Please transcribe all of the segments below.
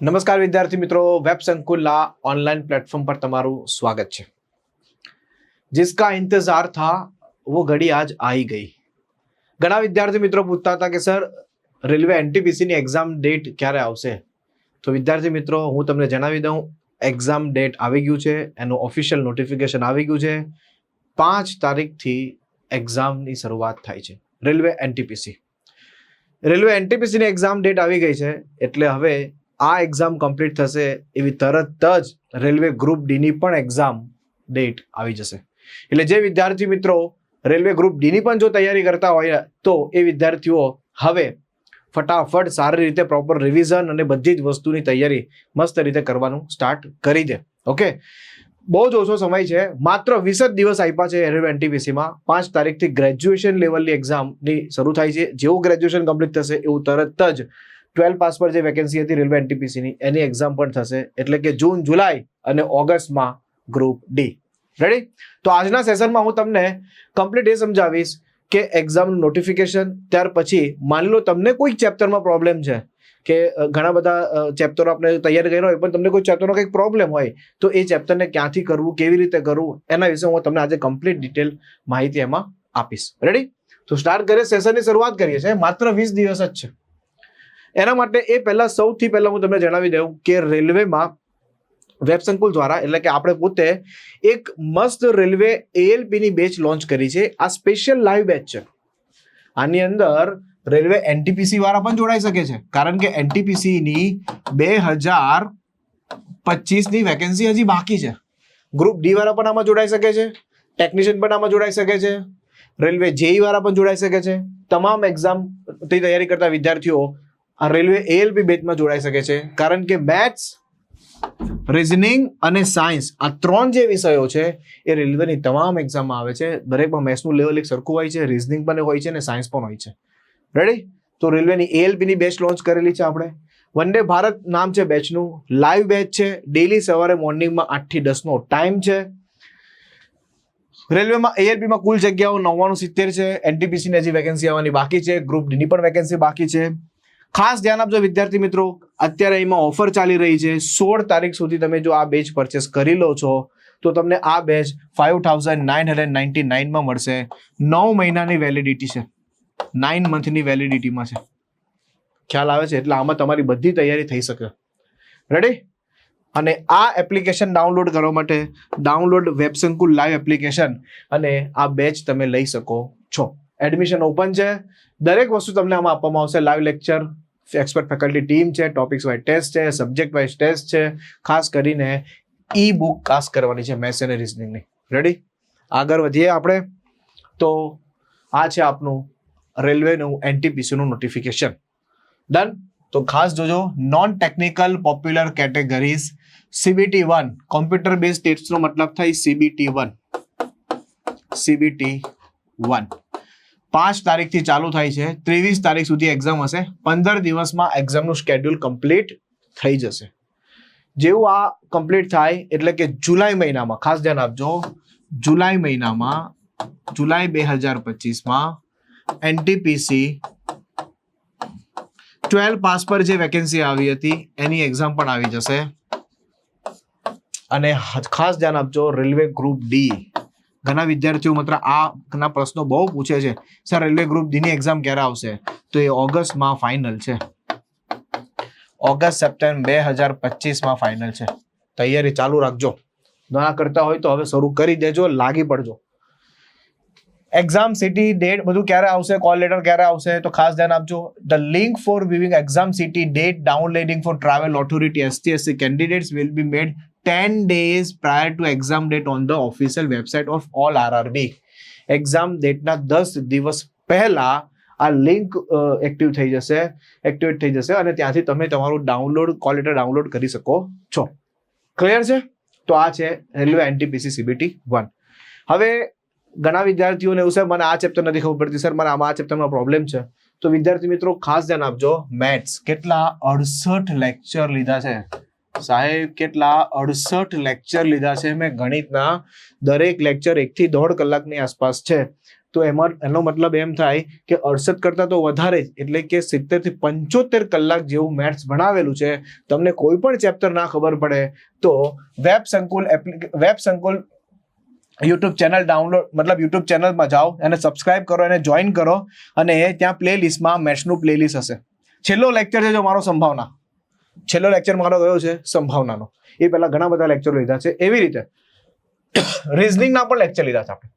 નમસ્કાર વિદ્યાર્થી મિત્રો, વેબ સંકુલના ऑनलाइन प्लेटफॉर्म पर તમારું સ્વાગત છે। जिसका इंतजार था वो घड़ी आज आ ही गई। ઘણા વિદ્યાર્થી મિત્રો પૂછતા હતા કે સર રેલવે એનટીપીસી ની એક્ઝામ ડેટ ક્યારે આવશે? તો વિદ્યાર્થી મિત્રો હું તમને જણાવી દઉં, એક્ઝામ ડેટ આવી ગયું છે, એનું ઓફિશિયલ નોટિફિકેશન આવી ગયું છે। 5 તારીખથી એક્ઝામની શરૂઆત થાય છે રેલવે એનટીપીસી। રેલવે એનટીપીસી ની એક્ઝામ ડેટ આવી ગઈ છે એટલે હવે આ એક્ઝામ કમ્પ્લીટ થશે એવી તરત જ રેલવે ગ્રુપ ડી ની પણ એક્ઝામ ડેટ આવી જશે। એટલે જે વિદ્યાર્થી મિત્રો રેલવે ગ્રુપ ડી ની પણ જો તૈયારી કરતા હોય તો એ વિદ્યાર્થીઓ હવે ફટાફટ સારી રીતે પ્રોપર રિવિઝન અને બધી જ વસ્તુની તૈયારી મસ્ત રીતે કરવાનું સ્ટાર્ટ કરી દે। ઓકે, બહુ જ ઓછો સમય છે, માત્ર 20 જ દિવસ આપ્યા છે રેલવે એનટીપીસીમાં। 5 તારીખથી ગ્રેજ્યુએશન લેવલની એક્ઝામની શરૂ થાય છે। જેવું ગ્રેજ્યુએશન કમ્પ્લીટ થશે એવું તરત જ 12 પાસ પર જે વેકેન્સી હતી રેલવે એનટીપીસીની એની એક્ઝામ પણ થશે, એટલે કે જૂન, જુલાઈ અને ઓગસ્ટમાં ગ્રુપ ડી। રેડી? તો આજના સેશનમાં હું તમને કમ્પ્લીટ એ સમજાવીશ કે એક્ઝામનું નોટિફિકેશન, ત્યાર પછી માની લો તમને કોઈ ચેપ્ટરમાં પ્રોબ્લેમ છે કે ઘણા બધા ચેપ્ટરો આપણે તૈયાર કર્યા હોય પણ તમને કોઈ ચેપ્ટરનો કંઈક પ્રોબ્લેમ હોય તો એ ચેપ્ટરને ક્યાંથી કરવું, કેવી રીતે કરવું, એના વિશે હું તમને આજે કમ્પ્લીટ ડિટેલ માહિતી એમાં આપીશ। રેડી? તો સ્ટાર્ટ કરીએ, સેશનની શરૂઆત કરીએ છીએ। માત્ર 20 દિવસ જ છે। એના માટે એ પહેલા સૌથી પહેલા હું તમને જણાવી દઉં કે રેલવેમાં વેબ સંકુલ દ્વારા એટલે કે આપણે પોતે એક મસ્ત રેલવે એએલપી ની બેચ લોન્ચ કરી છે। આ સ્પેશિયલ લાઈવ બેચ છે। આની અંદર રેલવે એનટીપીસી વાળા પણ જોડાઈ શકે છે, કારણ કે એનટીપીસી ની 2025 ની વેકેન્સી હજી બાકી છે। ગ્રુપ ડી વાળા પણ આમાં જોડાઈ શકે છે, ટેકનિશિયન પણ આમાં જોડાઈ શકે છે, રેલવે જેઈ વાળા પણ જોડાઈ શકે છે। તમામ એક્ઝામ તૈયારી કરતા વિદ્યાર્થીઓ આ રેલવે એએલપી બેચમાં જોડાઈ શકે છે, કારણ કે મેથ્સ, રીઝનિંગ અને સાયન્સ આ 3 જે વિષયો છે એ રેલવેની તમામ એક્ઝામમાં આવે છે। દરેકમાં મેથ્સનું લેવલ એક સરખું હોય છે, રીઝનિંગ પણ હોય છે અને સાયન્સ પણ હોય છે। રેડી? તો રેલવેની એએલપી ની બેચ લોન્ચ કરેલી છે આપણે। વંદે ભારત નામ છે બેચનું, લાઈવ બેચ છે, ડેલી સવારે મોર્નિંગમાં 8 થી 10 નો ટાઈમ છે। રેલવેમાં એએલપીમાં કુલ જગ્યાઓ 9970 છે। એનટીપીસી ની હજી વેકેન્સી આવવાની બાકી છે, ગ્રુપ ડી ની પણ વેકેન્સી બાકી છે। ખાસ ધ્યાન આપજો વિદ્યાર્થી મિત્રો, અત્યારે એમાં ઓફર ચાલી રહી છે। 16 તારીખ સુધી તમે જો આ બેચ પરચેસ કરી લો છો તો તમને આ બેચ 5999 માં મળશે। 9 મહિનાની વેલિડિટી છે, 9 મંથની વેલિડિટીમાં છે। ખ્યાલ આવે છે? એટલે આમાં તમારી બધી તૈયારી થઈ શકે। રેડી? અને આ એપ્લિકેશન ડાઉનલોડ કરવા માટે ડાઉનલોડ વેબ સંકુલ લાઈવ એપ્લિકેશન અને આ બેચ તમે લઈ શકો છો। એડમિશન ઓપન છે, દરેક વસ્તુ તમને આમાં આપવામાં આવશે। Live lecture, expert faculty team છે, ટોપિક્સ વાઇઝ ટેસ્ટ છે, સબ્જેક્ટ વાઇઝ ટેસ્ટ છે, ખાસ કરીને ઈ બુક ખાસ કરવાની છે મેથ્સ અને રીઝનિંગની। રેડી? આગળ વધીએ આપણે। તો આ છે આપનું રેલવેનું એનટીપીસીનું નોટિફિકેશન। ડન? તો ખાસ જોજો, non technical popular categories CBT 1 computer base ટેસ્ટનો મતલબ થાય CBT 1। CBT 1 5 તારીખથી ચાલુ થાય છે, 23 તારીખ સુધી એક્ઝામ હશે। 15 દિવસમાં એક્ઝામનું શેડ્યુલ કમ્પ્લીટ થઈ જશે। જેવું આ કમ્પ્લીટ થાય એટલે કે જુલાઈ મહિનામાં, ખાસ ધ્યાન આપજો, જુલાઈ મહિનામાં, જુલાઈ 2025માં એનટીપીસી 12 પાસ પર જે વેકેન્સી આવી હતી એની એક્ઝામ પણ આવી જશે। અને ખાસ ધ્યાન આપજો, રેલવે ગ્રુપ ડી, ઘણા વિદ્યાર્થીઓ માત્ર આ પ્રશ્નો બહુ પૂછે છે, સર રેલવે ગ્રુપ ડી ની એક્ઝામ ક્યારે આવશે? તો એ ઓગસ્ટમાં ફાઇનલ છે। ઓગસ્ટ સપ્ટેમ્બર 2025માં ફાઇનલ છે। તૈયારી ચાલુ રાખજો, ના કરતા હોય તો હવે શરૂ કરી દેજો, લાગી પડજો। એક્ઝામ સિટી ડેટ બધું ક્યારે આવશે, કોલ લેટર ક્યારે આવશે, તો ખાસ ધ્યાન આપજો। The link for viewing exam city date downloading for travel authority ST/SC candidates will be made 10 days prior to exam date on the official website of all RRB। Exam ડેટના 10 દિવસ પહેલા આ લિંક એક્ટિવેટ થઈ જશે અને ત્યાંથી તમે તમારું કોલ લેટર ડાઉનલોડ કરી શકો છો। ક્લિયર છે? તો આ છે રેલવે એનટીપીસી CBT 1। હવે ઘણા વિદ્યાર્થીઓને એવું, સર મને આ ચેપ્ટર નથી ખબર પડતી, સર મને આમાં આ ચેપ્ટરમાં પ્રોબ્લેમ છે। તો વિદ્યાર્થી મિત્રો ખાસ ધ્યાન આપજો, મેથ્સ કેટલા 68 લેક્ચર લીધા છે સાહેબ, કેટલા 68 લેક્ચર લીધા છે મેં। ગણિતના દરેક લેક્ચર 1 થી 1.5 કલાકની આસપાસ છે। તો એમાં એનો મતલબ એમ થાય કે 68 કરતાં તો વધારે જ, એટલે કે 70 થી 75 કલાક જેવું મેથ્સ ભણાવેલું છે. તમને કોઈ પણ ચેપ્ટર ના ખબર પડે તો વેબ સંકુલ યુટ્યુબ ચેનલ ડાઉનલોડ મતલબ યુટ્યુબ ચેનલમાં જાઓ અને સબસ્ક્રાઇબ કરો અને જોઈન કરો, અને ત્યાં પ્લેલિસ્ટમાં મેથ્સનું પ્લેલિસ્ટ હશે. છેલ્લો લેક્ચર છે જો મારો સંભાવના, છેલ્લો લેક્ચર મારો કયો છે સંભાવનાનો. એ પહેલા ઘણા બધા લેક્ચરો લીધા છે. એવી રીતે રિઝનિંગના પણ લેક્ચર લીધા છે આપણે.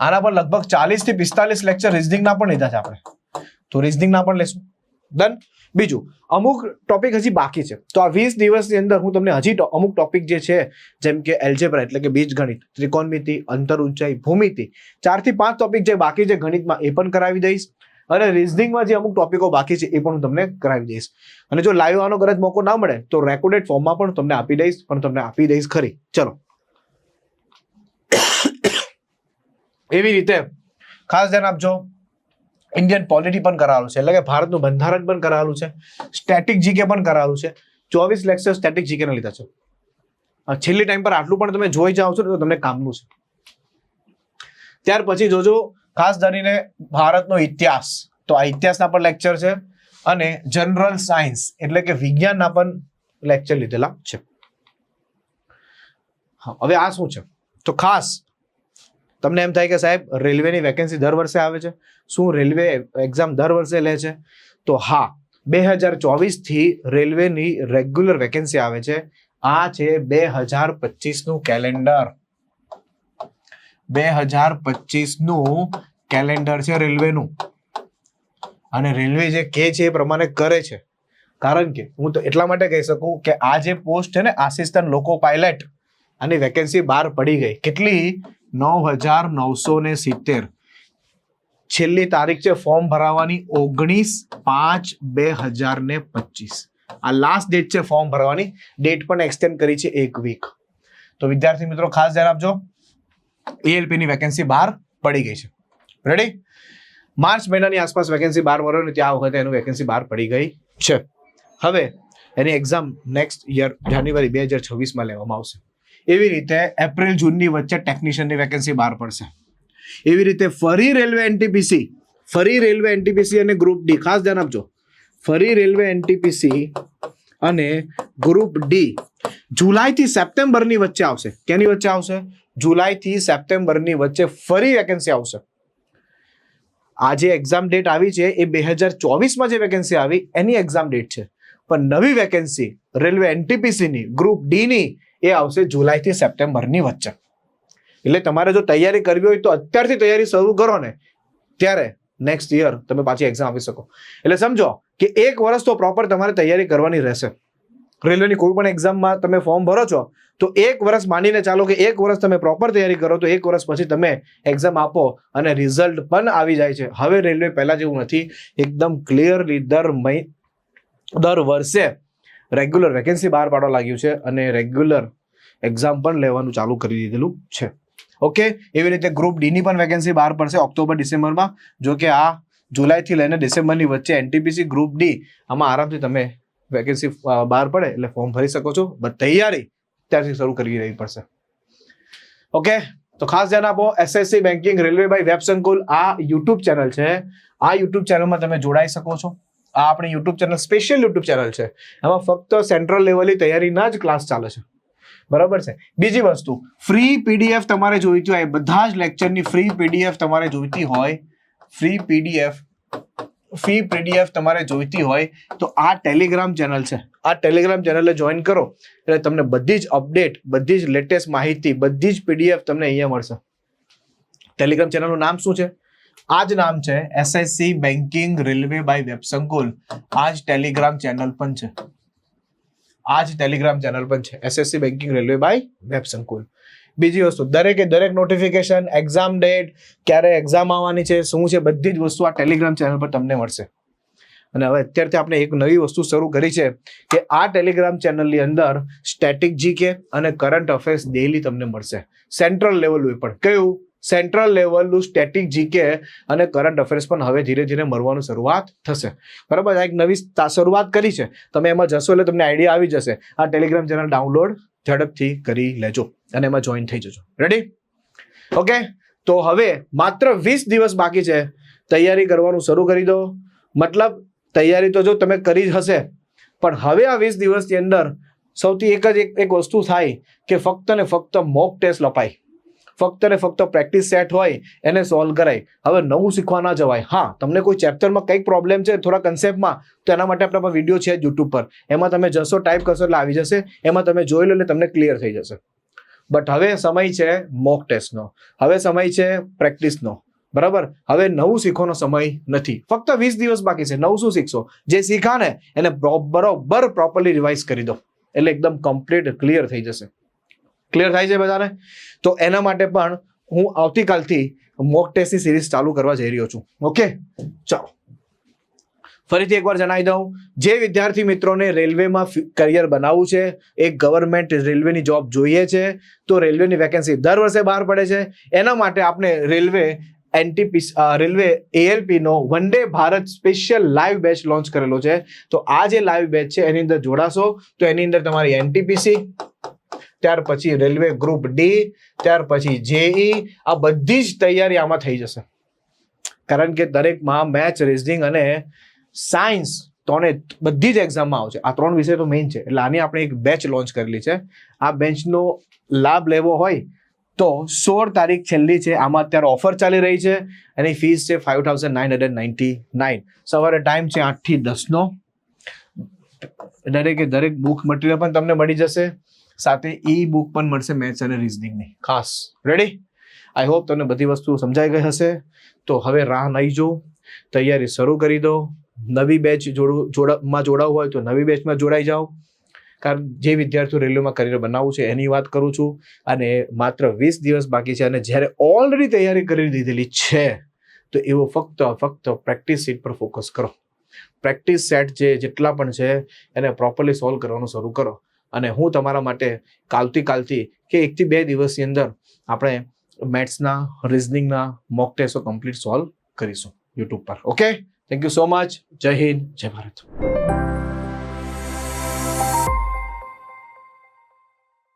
આના પર લગભગ 40 થી 45 લેક્ચર રિઝનિંગના પણ લીધા છે આપણે. તો રિઝનિંગના પણ લેશું. ડન. બીજું અમુક ટોપિક હજી બાકી છે, તો આ 20 દિવસની અંદર હું તમને હજી અમુક ટોપિક જે છે, જેમ કે એલ્જેબ્રા એટલે કે બીજગણિત, ત્રિકોણમિતિ, અંતર ઊંચાઈ, ભૂમિતિ, 4 થી 5 ટોપિક જે બાકી છે ગણિતમાં એ પણ કરાવી દઈશ. અને રિઝનિંગમાં જે અમુક ટોપિકો બાકી છે એ પણ હું તમને કરાવી દઈશ. અને જો લાઈવ આવવાનો કદાચ મોકો ના મળે તો રેકોર્ડેડ ફોર્મમાં પણ તમને આપી દઈશ, પણ તમને આપી દઈશ ખરી. ચલો, એવી રીતે ખાસ ધ્યાન આપજો. ઇન્ડિયન પોલિટી પણ કરાવેલું છે, એટલે કે ભારતનું બંધારણ પણ કરાવેલું છે, સ્ટેટિક જીકે પણ કરાવેલું છે. 24 લેક્ચર સ્ટેટિક જીકે ના લીધા છે. છેલ્લી ટાઈમ પર આટલું પણ તમે જોઈ જાઓ છો તો તમને કામનું છે. ત્યાર પછી જોજો ખાસ ધરીને ભારતનો ઇતિહાસ, તો આ ઇતિહાસના પણ લેક્ચર છે, અને જનરલ સાયન્સ એટલે કે વિજ્ઞાનના પણ લેક્ચર લીધેલા છે. હવે આ શું છે, તો ખાસ તમને એમ થાય કે સાહેબ રેલવેની વેકેન્સી દર વર્ષે આવે છે, શું રેલવે એક્ઝામ દર વર્ષે લે છે? તો હા, 2024 થી રેલવેની રેગ્યુલર વેકેન્સી આવે છે. આ છે 2025 નું કેલેન્ડર. 2025 નું કેલેન્ડર છે રેલવેનું, અને રેલવે જે કહે છે એ પ્રમાણે કરે છે. કારણ કે હું તો એટલા માટે કહી શકું કે આ જે પોસ્ટ છે ને આસિસ્ટન્ટ લોકો પાયલટ, આની વેકેન્સી બહાર પડી ગઈ. કેટલી? 9,970. છેલ્લી તારીખ છે ફોર્મ ભરાવાની 19/5/2025. આ લાસ્ટ ડેટ છે ફોર્મ ભરવાની. ડેટ પણ એક્સટેન્ડ કરી છે 1 વીક. તો વિદ્યાર્થી મિત્રો ખાસ ધ્યાન આપજો, એએલપી ની વેકેન્સી બહાર પડી ગઈ છે. રેડી? માર્ચ મહિનાની આસપાસ વેકેન્સી બહાર મળ્યો ને ત્યાં વખતે એનું વેકેન્સી બહાર પડી ગઈ છે. હવે એની એક્ઝામ નેક્સ્ટ યર જાન્યુઆરી 2026માં લેવામાં આવશે. એવી રીતે એપ્રિલ જૂનની વચ્ચે ટેકનિશિયનની વેકેન્સી બહાર પડશે. એવી રીતે ફરી રેલવે એનટીપીસી અને ગ્રુપ ડી, ખાસ ધ્યાન આપજો, ફરી રેલવે એનટીપીસી અને ગ્રુપ ડી જુલાઈથી સપ્ટેમ્બરની વચ્ચે આવશે. કેની વચ્ચે આવશે? જુલાઈથી સપ્ટેમ્બરની વચ્ચે ફરી વેકેન્સી આવશે. આ જે એક્ઝામ ડેટ આવી છે એ 2024માં જે વેકેન્સી આવી એની એક્ઝામ ડેટ છે, પણ નવી વેકેન્સી રેલવે એનટીપીસી ની ગ્રુપ ડી ની એ આવશે જુલાઈથી સપ્ટેમ્બરની વચ્ચે. એટલે તમારે જો તૈયારી કરવી હોય તો અત્યારથી તૈયારી શરૂ કરો ને, ત્યારે નેક્સ્ટ યર તમે પાછી એક્ઝામ આપી શકો. એટલે સમજો કે 1 વર્ષ તો પ્રોપર તમારે તૈયારી કરવાની રહેશે. રેલવેની કોઈ પણ એક્ઝામમાં તમે ફોર્મ ભરો છો તો 1 વર્ષ માનીને ચાલો કે 1 વર્ષ તમે પ્રોપર તૈયારી કરો તો 1 વર્ષ પછી તમે એક્ઝામ આપો અને રિઝલ્ટ પણ આવી જાય છે. હવે રેલવે પહેલા જેવું નથી, એકદમ ક્લિયરલી દર વર્ષે રેગ્યુલર વેકેન્સી બહાર પાડવા લાગ્યું છે, અને રેગ્યુલર એક્ઝામ પણ લેવાનું ચાલુ કરી દીધેલું છે. ઓકે, એવી રીતે ગ્રુપ ડી ની પણ વેકેન્સી બહાર પડશે ઓક્ટોબર-ડિસેમ્બરમાં. જો કે આ જુલાઈથી લઈને ડિસેમ્બરની વચ્ચે એનટીપીસી ગ્રુપ ડી, આમાં આરામથી તમે વેકેન્સી બહાર પડે એટલે ફોર્મ ભરી શકો છો, બટ તૈયારી ત્યારથી શરૂ કરવી રહેવી પડશે. ઓકે, તો ખાસ ધ્યાન આપો. SSC banking railway by web Sankul આ યુટ્યુબ ચેનલ છે. આ યુટ્યુબ ચેનલમાં તમે જોડાઈ શકો છો. આ આપણી YouTube channel special YouTube channel છે. એમાં ફક્ત સેન્ટ્રલ લેવલની તૈયારીના જ ક્લાસ ચાલે છે. બરાબર છે. બીજી વસ્તુ, ફ્રી પીડીએફ તમારે જોઈતી હોય, બધા જ લેક્ચરની ફ્રી પીડીએફ તમારે જોઈતી હોય, ફ્રી પીડીએફ તમારે જોઈતી હોય તો આ ટેલિગ્રામ ચેનલ છે. આ ટેલિગ્રામ ચેનલને જોઈન કરો એટલે તમને બધી જ અપડેટ, બધી જ લેટેસ્ટ માહિતી, બધી જ પીડીએફ તમને અહીંયા મળશે. ટેલિગ્રામ ચેનલનું નામ શું છે? આ જ નામ છે, SSC banking railway by web Sankul. આ જ ટેલિગ્રામ ચેનલ પણ છે. SSC banking railway by web Sankul. બીજી વસ્તુ, દરેક નોટિફિકેશન, એક્ઝામ ડેટ, ક્યારે એક્ઝામ આવવાની છે, શું છે, બધી જ વસ્તુ આ ટેલિગ્રામ ચેનલ પર તમને મળશે. અને હવે અત્યારથી આપણે એક નવી વસ્તુ શરૂ કરી છે કે આ ટેલિગ્રામ ચેનલની અંદર સ્ટેટિક જીકે અને કરંટ અફેર્સ ડેઈલી તમને મળશે. સેન્ટ્રલ લેવલનું પણ કયું? સેન્ટ્રલ લેવલનું સ્ટેટિક જીકે અને કરંટ અફેર્સ પણ હવે ધીરે ધીરે મળવાનું શરૂઆત થશે. બરાબર, એક નવી શરૂઆત કરી છે. તમે એમાં જશો એટલે તમને આઈડિયા આવી જશે. આ ટેલિગ્રામ ચેનલ ડાઉનલોડ ઝડપથી કરી લેજો અને એમાં જોઈન થઈ જજો. રેડી? ઓકે, તો હવે માત્ર 20 દિવસ બાકી છે, તૈયારી કરવાનું શરૂ કરી દો. મતલબ તૈયારી તો જો તમે કરી જ હશે, પણ હવે આ 20 દિવસની અંદર સૌથી એક વસ્તુ થાય કે ફક્ત ને ફક્ત મોક ટેસ્ટ લપાય, ફક્ત ને ફક્ત પ્રેક્ટિસ સેટ હોય એને સોલ્વ કરાય. હવે નવું શીખવા ના જવાય. હા, તમને કોઈ ચેપ્ટરમાં કંઈક પ્રોબ્લેમ છે થોડા કન્સેપ્ટમાં, તો એના માટે આપણા વિડીયો છે યુટ્યુબ પર, એમાં તમે જશો, ટાઈપ કરશો એટલે આવી જશે, એમાં તમે જોઈ લો એટલે તમને ક્લિયર થઈ જશે. બટ હવે સમય છે મોક ટેસ્ટનો, હવે સમય છે પ્રેક્ટિસનો, બરાબર? હવે નવું શીખવાનો સમય નથી. ફક્ત 20 દિવસ બાકી છે. નવું શું શીખશો? જે શીખા ને એને બરોબર પ્રોપરલી રિવાઇઝ કરી દો એટલે એકદમ કમ્પ્લીટ ક્લિયર થઈ જશે. ક્લિયર થાય છે બધાને? તો એના માટે પણ હું આવતીકાલથી મોક ટેસ્ટની સિરીઝ ચાલુ કરવા જઈ રહ્યો છું. ઓકે, ચાલો ફરીથી એકવાર જણાવી દઉં, જે વિદ્યાર્થી મિત્રોને રેલવેમાં કરિયર બનાવવું છે, એક ગવર્મેન્ટ રેલવેની જોબ જોઈએ છે, તો રેલવેની વેકેન્સી દર વર્ષે બહાર પડે છે. એના માટે આપણે રેલવે ALP નો one day Bharat special live batch launch કરેલો છે. તો આ જે લાઈવ બેચ છે એની અંદર જોડાશો તો એની અંદર તમારી NTPC, ત્યાર પછી રેલવે ગ્રુપ D, ત્યાર પછી JE, આ બધી જ તૈયારી આમાં થઈ જશે. કારણ કે દરેકમાં મેથ્સ, રીઝનિંગ અને સાયન્સ બધી જ એક્ઝામમાં આવશે. આ 3 વિષય તો મેઇન છે, એટલે આની આપણે એક બેચ લોન્ચ કરેલી છે. આ બેચનો લાભ લેવો હોય તો 16 તારીખ છેલ્લી છે. આમાં અત્યારે ઓફર ચાલી રહી છે. એની ફીસ છે 5999. સવારે ટાઈમ છે 8 થી 10 નો. દરેક બુક મટીરિયલ પણ તમને મળી જશે, સાથે બુક પણ મળશે મેથ્સ અને રીઝનિંગની ખાસ. રેડી? આઈ હોપ તમને બધી વસ્તુ સમજાઈ ગઈ હશે. તો હવે રાહ નહીં જો, તૈયારી શરૂ કરી દો. નવી બેચ જોડાવવું હોય તો નવી બેચમાં જોડાઈ જાઓ. કારણ જે વિદ્યાર્થીઓ રેલવેમાં કરિયર બનાવવું છે એની વાત કરું છું. અને માત્ર 20 દિવસ બાકી છે, અને જ્યારે ઓલરેડી તૈયારી કરી દીધેલી છે તો એવો ફક્ત પ્રેક્ટિસ સેટ પર ફોકસ કરો. પ્રેક્ટિસ સેટ જેટલા પણ છે એને પ્રોપરલી સોલ્વ કરવાનું શરૂ કરો. અને હું તમારા માટે કાલથી કે 1 થી 2 દિવસની અંદર આપણે મેથ્સના, રીઝનિંગના મોક ટેસ્ટો કમ્પ્લીટ સોલ્વ કરીશું યુટ્યુબ પર. Okay, thank you so much. જય હિન્દ, જય ભારત.